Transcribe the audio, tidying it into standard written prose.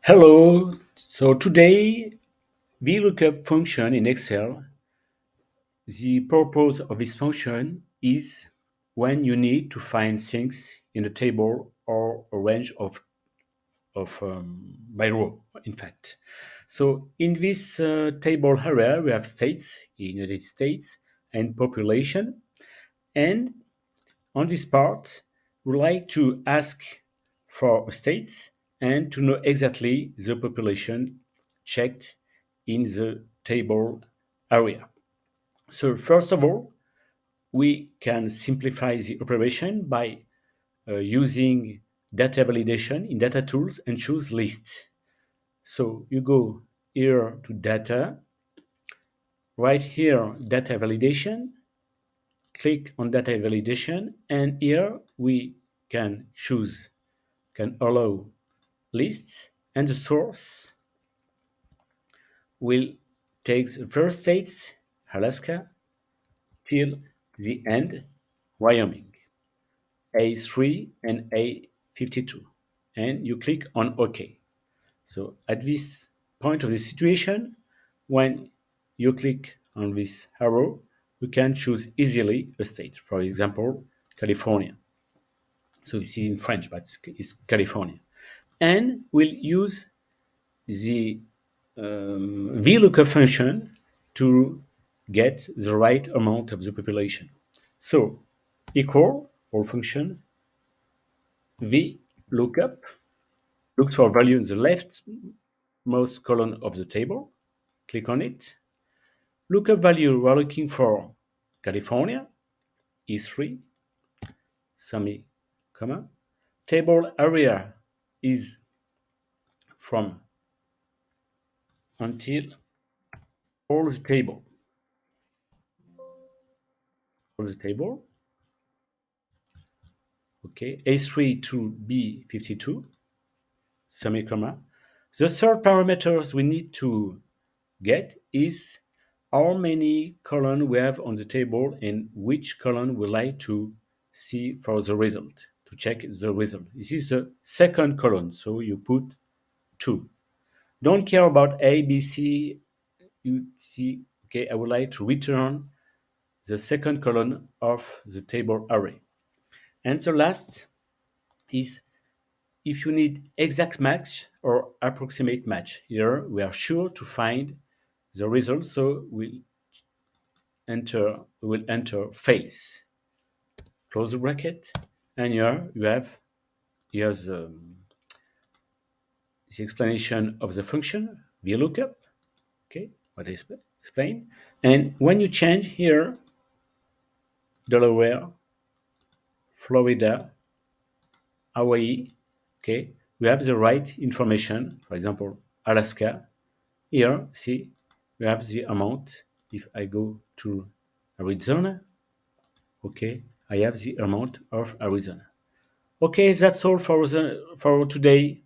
Hello. So today, VLOOKUP function in Excel, the purpose of this function is when you need to find things in a table or a range of by row, in fact. So in this table area, we have states in United States and population. And on this part, we like to ask for states and to know exactly the population checked in the table area. So first of all, we can simplify the operation by using data validation in data tools and choose list. So you go here to data, right here data validation, click on data validation, and here we can allow lists, and the source will take the first states, Alaska, till the end, Wyoming, A3 and A52, and you click on OK. So at this point of the situation, when you click on this arrow, you can choose easily a state. For example, California. So this is in French, but it's California. And we'll use the VLOOKUP function to get the right amount of the population. So equal or function VLOOKUP looks for value in the leftmost column of the table. Click on it. Lookup value, we're looking for California, E3, semi, comma. Table area is from until all the table. All the table. Okay, A3 to B52, semi, comma. The third parameters we need to get is how many columns we have on the table and which column we like to see for the result, to check the result. This is the second column, so you put 2. Don't care about A, B, C, you see, okay, I would like to return the second column of the table array. And the last is if you need exact match or approximate match. Here we are sure to find the result, so we will enter fails. Close the bracket, and here you have here's the explanation of the function VLOOKUP. Okay, what I explained. And when you change here, Delaware, Florida, Hawaii, okay, we have the right information. For example, Alaska. Here, see, we have the amount. If I go to Arizona, okay, I have the amount of Arizona. Okay, that's all for today.